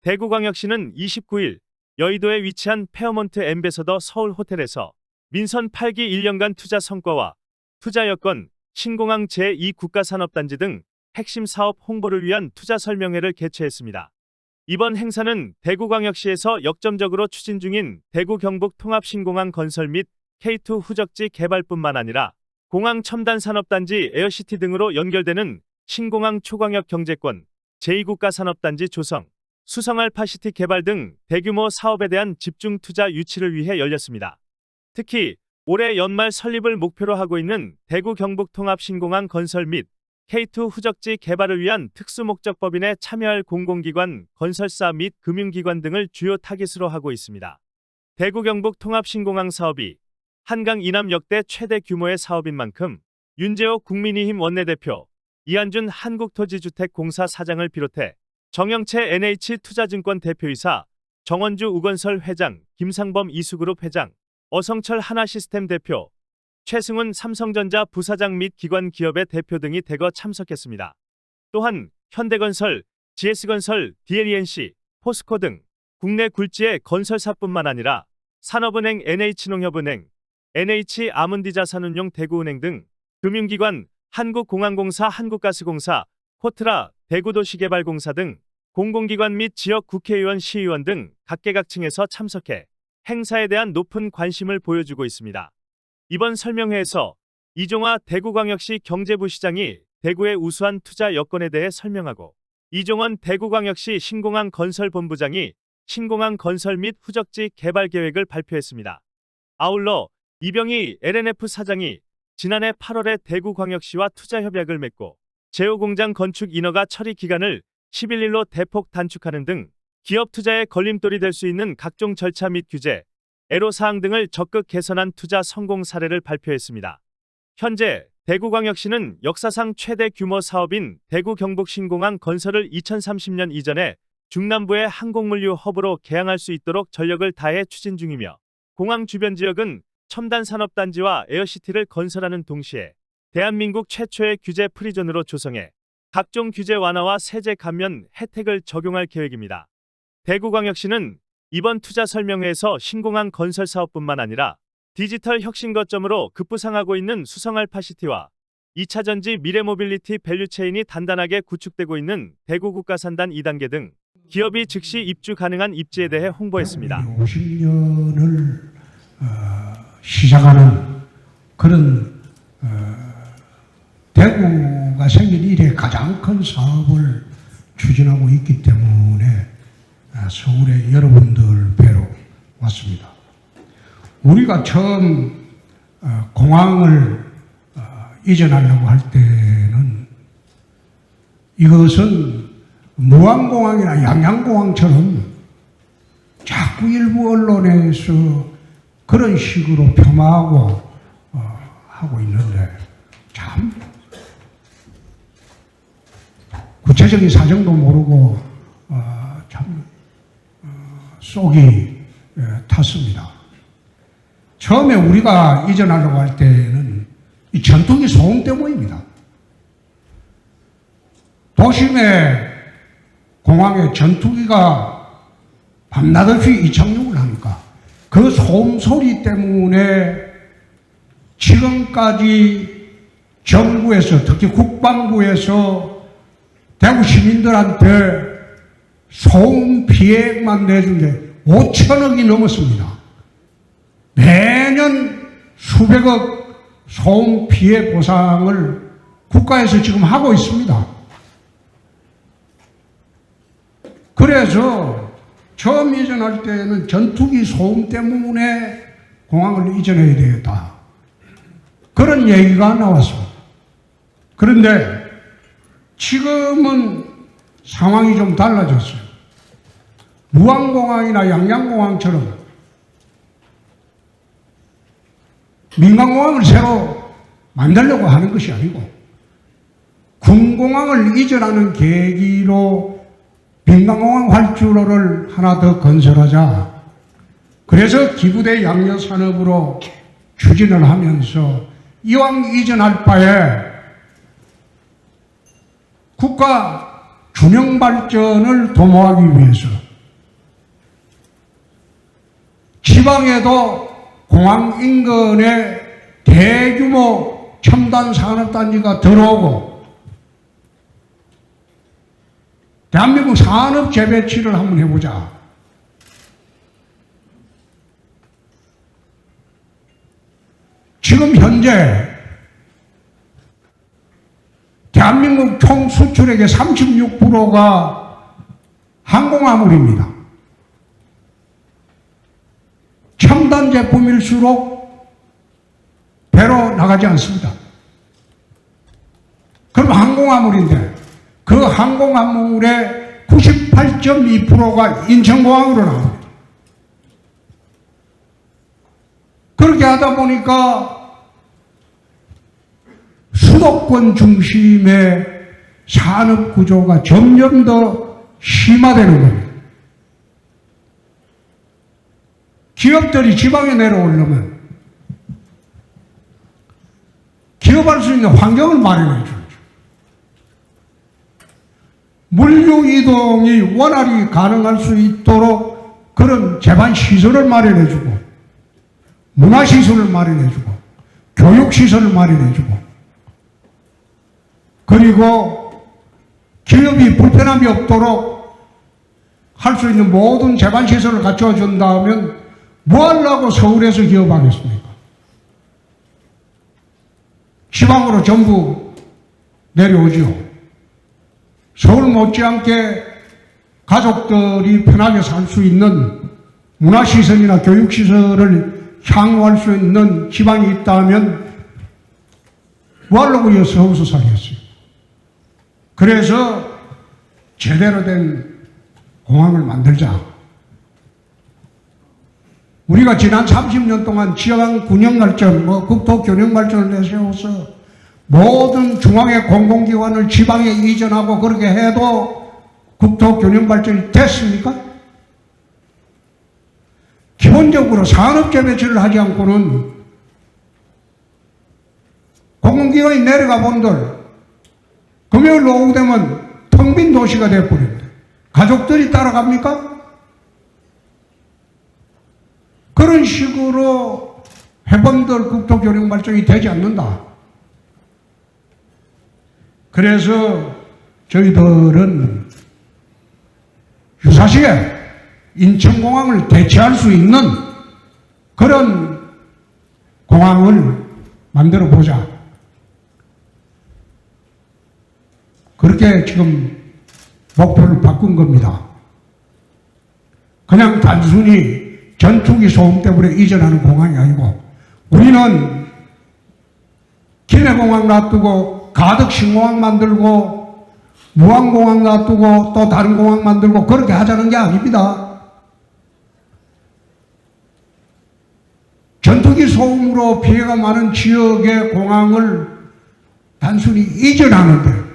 대구광역시는 29일 여의도에 위치한 페어몬트 엠베서더 서울 호텔에서 민선 8기 1년간 투자 성과와 투자 여건, 신공항 제2국가산업단지 등 핵심 사업 홍보를 위한 투자 설명회를 개최했습니다. 이번 행사는 대구광역시에서 역점적으로 추진 중인 대구 경북 통합 신공항 건설 및 K2 후적지 개발뿐만 아니라 공항 첨단 산업단지 에어시티 등으로 연결되는 신공항 초광역 경제권, 제2국가 산업단지 조성, 수성 알파시티 개발 등 대규모 사업에 대한 집중 투자 유치를 위해 열렸습니다. 특히 올해 연말 설립을 목표로 하고 있는 대구 경북 통합 신공항 건설 및 K2 후적지 개발을 위한 특수목적법인에 참여할 공공기관, 건설사 및 금융기관 등을 주요 타깃으로 하고 있습니다. 대구 경북 통합 신공항 사업이 한강 이남 역대 최대 규모의 사업인 만큼 윤재호 국민의힘 원내대표, 이한준 한국토지주택공사 사장을 비롯해 정영채 NH투자증권 대표이사, 정원주 우건설 회장, 김상범 이수그룹 회장, 어성철 하나시스템 대표, 최승훈 삼성전자 부사장 및 기관 기업의 대표 등이 대거 참석했습니다. 또한 현대건설, GS건설, DLENC, 포스코 등 국내 굴지의 건설사뿐만 아니라 산업은행 NH농협은행, NH아문디자산운용 대구은행 등 금융기관, 한국공항공사, 한국가스공사, 코트라, 대구도시개발공사 등 공공기관 및 지역 국회의원, 시의원 등 각계각층에서 참석해 행사에 대한 높은 관심을 보여주고 있습니다. 이번 설명회에서 이종화 대구광역시 경제부시장이 대구의 우수한 투자 여건에 대해 설명하고 이종원 대구광역시 신공항 건설본부장이 신공항 건설 및 후적지 개발 계획을 발표했습니다. 아울러 이병희 LNF 사장이 지난해 8월에 대구광역시와 투자협약을 맺고 제5공장 건축 인허가 처리 기간을 11일로 대폭 단축하는 등 기업 투자에 걸림돌이 될 수 있는 각종 절차 및 규제, 애로사항 등을 적극 개선한 투자 성공 사례를 발표했습니다. 현재 대구광역시는 역사상 최대 규모 사업인 대구 경북 신공항 건설을 2030년 이전에 중남부의 항공물류 허브로 개항할 수 있도록 전력을 다해 추진 중이며 공항 주변 지역은 첨단 산업단지와 에어시티를 건설하는 동시에 대한민국 최초의 규제 프리존으로 조성해 각종 규제 완화와 세제 감면 혜택을 적용할 계획입니다. 대구광역시는 이번 투자 설명회에서 신공항 건설 사업뿐만 아니라 디지털 혁신 거점으로 급부상하고 있는 수성 알파시티와 2차전지 미래모빌리티 밸류체인이 단단하게 구축되고 있는 대구 국가산단 2단계 등 기업이 즉시 입주 가능한 입지에 대해 홍보했습니다. 50년을 시작하는 그런 대구가 생긴 이래 가장 큰 사업을 추진하고 있기 때문에 서울에 여러분들 뵈러 왔습니다. 우리가 처음 공항을 이전하려고 할 때는 이것은 무안공항이나 양양공항처럼 자꾸 일부 언론에서 그런 식으로 폄하하고 하고 있는데 참 구체적인 사정도 모르고 참 속이 탔습니다. 처음에 우리가 이전하려고 할 때는 이 전투기 소음 때문입니다. 도심에 공항에 전투기가 밤낮 없이 이착륙을 하니까 그 소음 소리 때문에 지금까지 정부에서 특히 국방부에서 대구 시민들한테 소음 피해액만 내준 게 5천억이 넘었습니다. 매년 수백억 소음 피해 보상을 국가에서 지금 하고 있습니다. 그래서 처음 이전할 때는 전투기 소음 때문에 공항을 이전해야 되겠다. 그런 얘기가 나왔습니다. 그런데 지금은 상황이 좀 달라졌어요. 무안공항이나 양양공항처럼 민간공항을 새로 만들려고 하는 것이 아니고 군공항을 이전하는 계기로 민간공항 활주로를 하나 더 건설하자. 그래서 기부대 양려산업으로 추진을 하면서 이왕 이전할 바에 국가 균형 발전을 도모하기 위해서 지방에도 공항 인근에 대규모 첨단 산업단지가 들어오고 대한민국 산업 재배치를 한번 해보자. 지금 현재 대한민국 총 수출액의 36%가 항공화물입니다. 첨단 제품일수록 배로 나가지 않습니다. 그럼 항공화물인데 그 항공화물의 98.2%가 인천공항으로 나옵니다. 그렇게 하다 보니까 수도권 중심의 산업 구조가 점점 더 심화되는 겁니다. 기업들이 지방에 내려오려면 기업할 수 있는 환경을 마련해 주죠. 물류 이동이 원활히 가능할 수 있도록 그런 제반 시설을 마련해 주고 문화 시설을 마련해 주고 교육 시설을 마련해 주고 그리고 기업이 불편함이 없도록 할 수 있는 모든 제반 시설을 갖춰 준다면 뭐 하려고 서울에서 기업하겠습니까? 지방으로 전부 내려오지요. 서울 못지않게 가족들이 편하게 살 수 있는 문화시설이나 교육시설을 향유할 수 있는 지방이 있다면 뭐 하려고 서울서 살겠어요? 그래서 제대로 된 공항을 만들자. 우리가 지난 30년 동안 지방 균형발전, 국토 균형발전을 내세워서 모든 중앙의 공공기관을 지방에 이전하고 그렇게 해도 국토 균형발전이 됐습니까? 기본적으로 산업재배치를 하지 않고는 공공기관이 내려가 본들 금요일 오후 되면 텅 빈 도시가 되어버립니다. 가족들이 따라갑니까? 그런 식으로 해본들 국토교육발전이 되지 않는다. 그래서 저희들은 유사시에 인천공항을 대체할 수 있는 그런 공항을 만들어 보자. 그렇게 지금 목표를 바꾼 겁니다. 그냥 단순히 전투기 소음 때문에 이전하는 공항이 아니고 우리는 기내공항 놔두고 가덕 신공항 만들고 무안공항 놔두고 또 다른 공항 만들고 그렇게 하자는 게 아닙니다. 전투기 소음으로 피해가 많은 지역의 공항을 단순히 이전하는데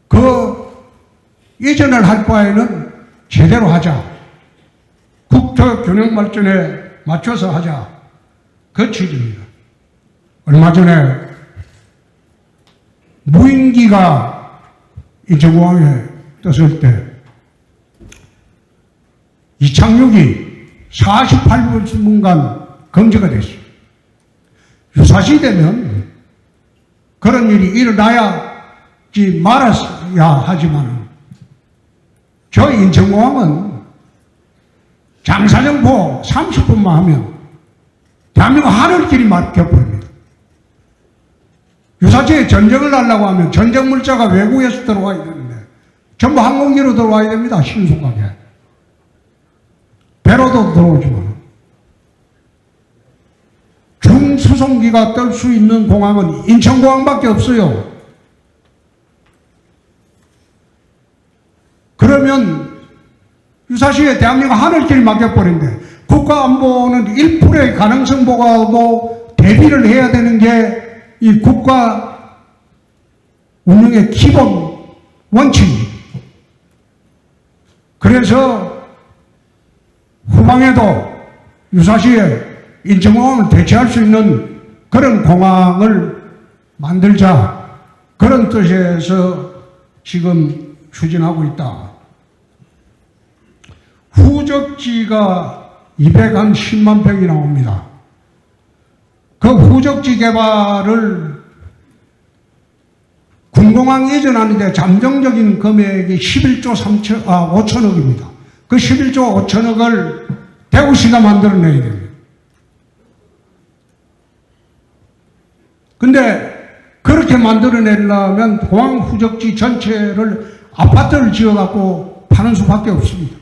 그 이전을 할 바에는 제대로 하자. 국토 균형 발전에 맞춰서 하자. 그 취지입니다. 얼마 전에 무인기가 인천공항에 떴을 때 이착륙이 48분간 금지가 됐어요. 유사시 되면 그런 일이 일어나야지 말았어야 하지만 저 인천공항은 장사정포 30분만 하면 대한민국 하늘길이 막혀버립니다. 유사시에 전쟁을 하려고 하면 전쟁 물자가 외국에서 들어와야 되는데 전부 항공기로 들어와야 됩니다. 신속하게. 배로도 들어오지만 중수송기가 뜰 수 있는 공항은 인천공항밖에 없어요. 그러면 유사시에 대한민국 하늘길이 막혀버린데 국가안보는 1%의 가능성 보고도 대비를 해야 되는 게 이 국가 운영의 기본 원칙입니다. 그래서 후방에도 유사시에 인천공항을 대체할 수 있는 그런 공항을 만들자. 그런 뜻에서 지금 추진하고 있다. 후적지가 210만 평이 나옵니다. 그 후적지 개발을 군공항 이전하는데 잠정적인 금액이 11조 5천억입니다. 그 11조 5천억을 대구시가 만들어내야 됩니다. 근데 그렇게 만들어내려면 공항 후적지 전체를 아파트를 지어갖고 파는 수밖에 없습니다.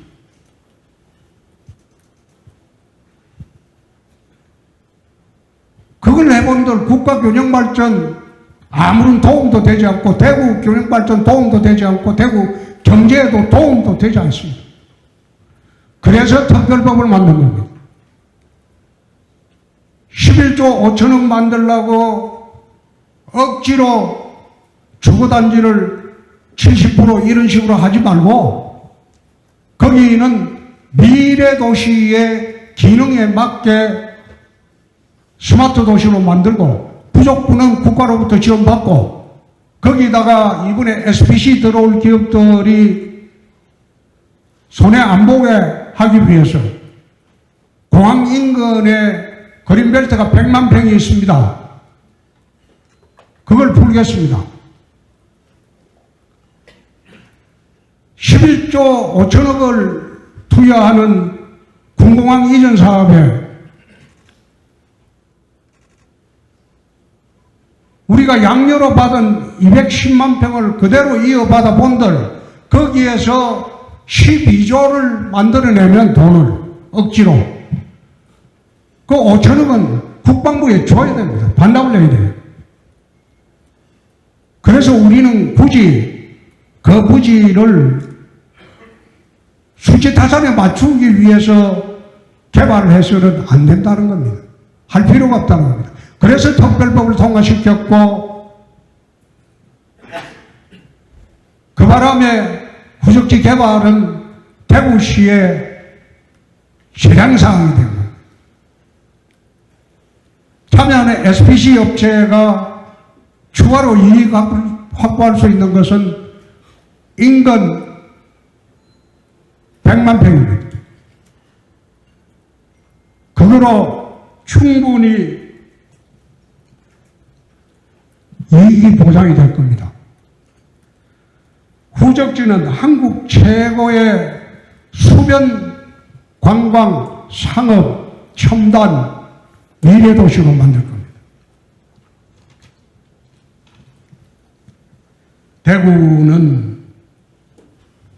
그걸 해본들 국가균형발전 아무런 도움도 되지 않고, 대구 균형발전 도움도 되지 않고, 대구 경제에도 도움도 되지 않습니다. 그래서 특별법을 만든 겁니다. 11조 5천억 만들려고 억지로 주거단지를 70% 이런 식으로 하지 말고, 거기는 미래도시의 기능에 맞게 스마트 도시로 만들고, 부족분은 국가로부터 지원받고, 거기다가 이번에 SPC 들어올 기업들이 손해 안 보게 하기 위해서 공항 인근에 그린벨트가 100만 평이 있습니다. 그걸 풀겠습니다. 11조 5천억을 투여하는 군공항 이전 사업에 우리가 양료로 받은 210만 평을 그대로 이어받아 본들, 거기에서 12조를 만들어내면 돈을 억지로, 그 5천억은 국방부에 줘야 됩니다. 반납을 해야 돼요. 그래서 우리는 굳이 그 부지를 수지타산에 맞추기 위해서 개발을 해서는 안 된다는 겁니다. 할 필요가 없다는 겁니다. 그래서 특별법을 통과시켰고, 그 바람에 후적지 개발은 대구시의 실행사항이 된 겁니다. 참여하는 SPC 업체가 추가로 이익을 확보할 수 있는 것은 인근 100만 평입니다. 그거로 충분히 이익이 보장이 될 겁니다. 후적지는 한국 최고의 수변, 관광, 상업, 첨단, 미래도시로 만들 겁니다. 대구는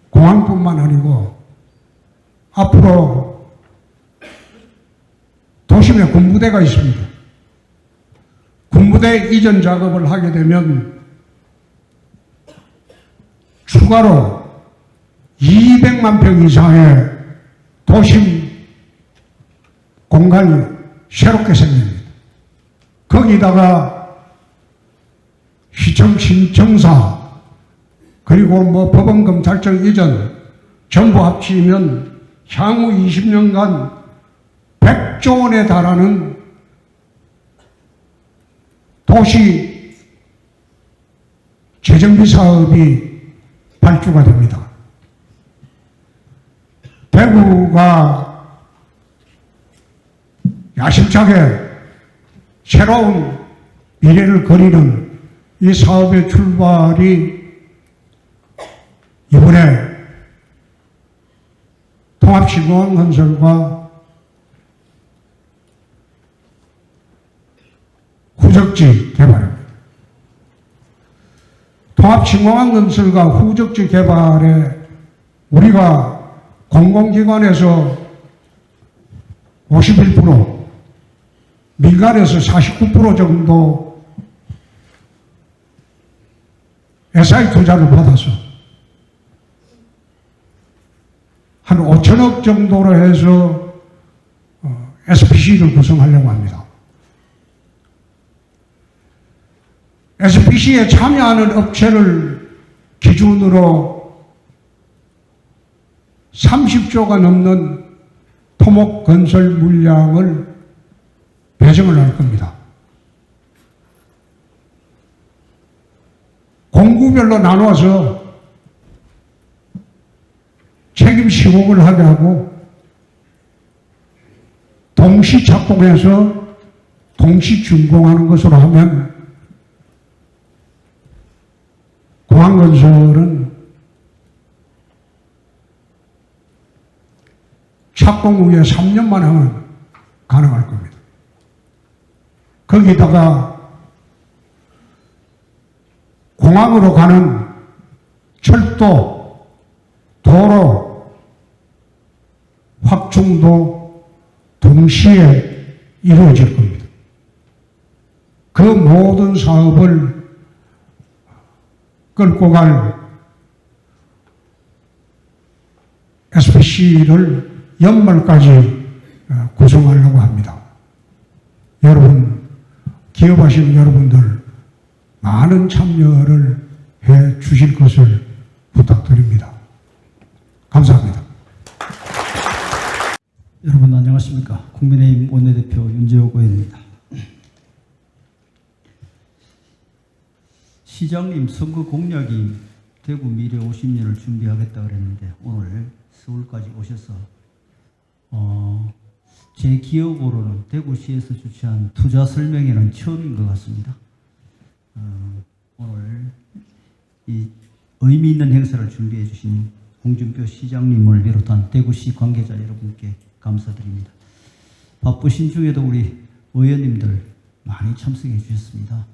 공항뿐만 아니고 앞으로 도심에 군부대가 있습니다. 군부대 이전 작업을 하게 되면 추가로 200만 평 이상의 도심 공간이 새롭게 생깁니다. 거기다가 시청 신청사 그리고 뭐 법원 검찰청 이전 전부 합치면 향후 20년간 100조 원에 달하는 도시 재정비 사업이 발주가 됩니다. 대구가 야심차게 새로운 미래를 그리는 이 사업의 출발이 이번에 통합시공항 건설과 후적지 개발입니다. 통합시공항 건설과 후적지 개발에 우리가 공공기관에서 51%, 민간에서 49% 정도 SI 투자를 받아서 한 5천억 정도로 해서 SPC를 구성하려고 합니다. SPC에 참여하는 업체를 기준으로 30조가 넘는 토목 건설 물량을 배정을 할 겁니다. 공구별로 나눠서 책임 시공을 하게 하고 동시 착공해서 동시 준공하는 것으로 하면 공항건설은 착공 후에 3년만 하면 가능할 겁니다. 거기다가 공항으로 가는 철도, 도로, 확충도 동시에 이루어질 겁니다. 그 모든 사업을 끌고 갈 SPC를 연말까지 구성하려고 합니다. 여러분, 기업하시는 여러분들 많은 참여를 해 주실 것을 부탁드립니다. 감사합니다. 여러분 안녕하십니까. 국민의힘 원내대표 윤재욱 의원입니다. 시장님 선거 공약이 대구 미래 50년을 준비하겠다 그랬는데 오늘 서울까지 오셔서 제 기억으로는 대구시에서 주최한 투자 설명회는 처음인 것 같습니다. 오늘 이 의미 있는 행사를 준비해 주신 홍준표 시장님을 비롯한 대구시 관계자 여러분께 감사드립니다. 바쁘신 중에도 우리 의원님들 많이 참석해 주셨습니다.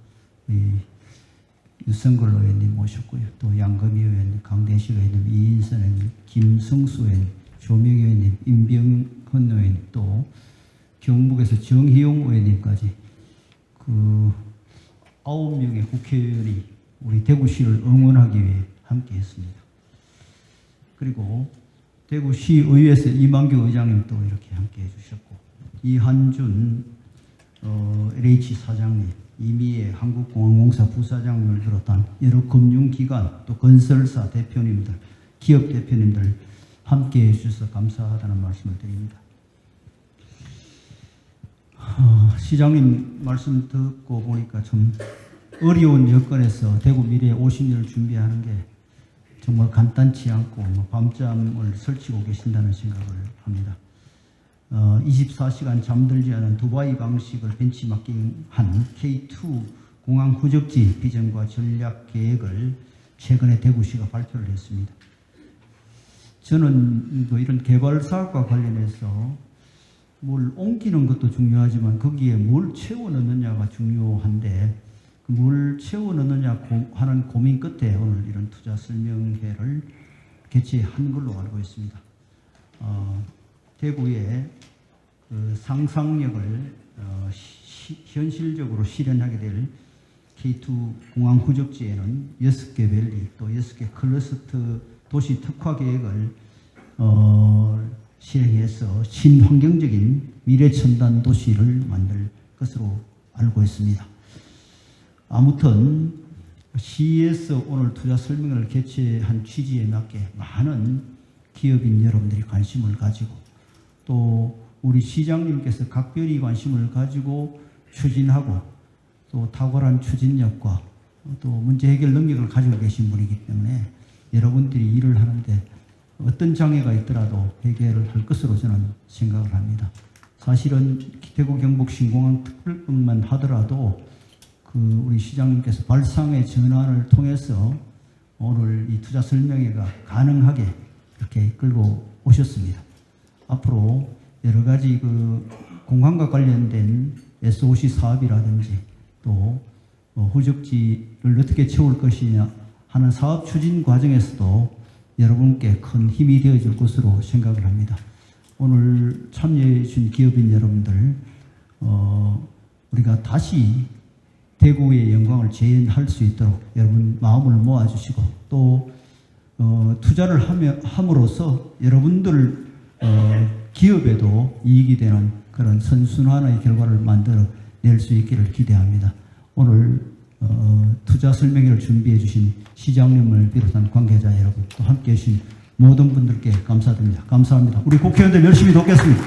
유성걸 의원님 모셨고요. 또 양금희 의원님, 강대식 의원님, 이인선 의원님, 김성수 의원님, 조명희 의원님, 임병헌 의원님, 또 경북에서 정희용 의원님까지 그 9명의 국회의원이 우리 대구시를 응원하기 위해 함께했습니다. 그리고 대구시의회에서 이만규 의장님도 이렇게 함께해 주셨고, 이한준 LH 사장님, 이미애 한국공항공사 부사장님을 비롯한 여러 금융기관 또 건설사 대표님들, 기업 대표님들 함께해 주셔서 감사하다는 말씀을 드립니다. 시장님 말씀 듣고 보니까 좀 어려운 여건에서 대구 미래 50년을 준비하는 게 정말 간단치 않고 밤잠을 설치고 계신다는 생각을 합니다. 24시간 잠들지 않은 두바이 방식을 벤치마킹한 K2 공항 후적지 비전과 전략 계획을 최근에 대구시가 발표를 했습니다. 저는 이런 개발 사업과 관련해서 뭘 옮기는 것도 중요하지만 거기에 뭘 채워 넣느냐가 중요한데 뭘 채워 넣느냐 하는 고민 끝에 오늘 이런 투자 설명회를 개최한 걸로 알고 있습니다. 대구의 그 상상력을 현실적으로 실현하게 될 K2 공항 후적지에는 6개 밸리 또 6개 클러스터 도시 특화 계획을 실행해서 친환경적인 미래첨단 도시를 만들 것으로 알고 있습니다. 아무튼 시에서 오늘 투자 설명회를 개최한 취지에 맞게 많은 기업인 여러분들이 관심을 가지고 또 우리 시장님께서 각별히 관심을 가지고 추진하고 또 탁월한 추진력과 또 문제 해결 능력을 가지고 계신 분이기 때문에 여러분들이 일을 하는데 어떤 장애가 있더라도 해결을 할 것으로 저는 생각을 합니다. 사실은 대구 경북 신공항 특별법만 하더라도 그 우리 시장님께서 발상의 전환을 통해서 오늘 이 투자 설명회가 가능하게 이렇게 끌고 오셨습니다. 앞으로 여러 가지 그 공항과 관련된 SOC 사업이라든지 또 후적지를 어떻게 채울 것이냐 하는 사업 추진 과정에서도 여러분께 큰 힘이 되어줄 것으로 생각을 합니다. 오늘 참여해 주신 기업인 여러분들 우리가 다시 대구의 영광을 재현할 수 있도록 여러분 마음을 모아주시고 또 투자를 함으로써 여러분들 기업에도 이익이 되는 그런 선순환의 결과를 만들어 낼 수 있기를 기대합니다. 오늘 투자 설명회를 준비해 주신 시장님을 비롯한 관계자 여러분 또 함께해 주신 모든 분들께 감사드립니다. 감사합니다. 우리 국회의원들 열심히 돕겠습니다.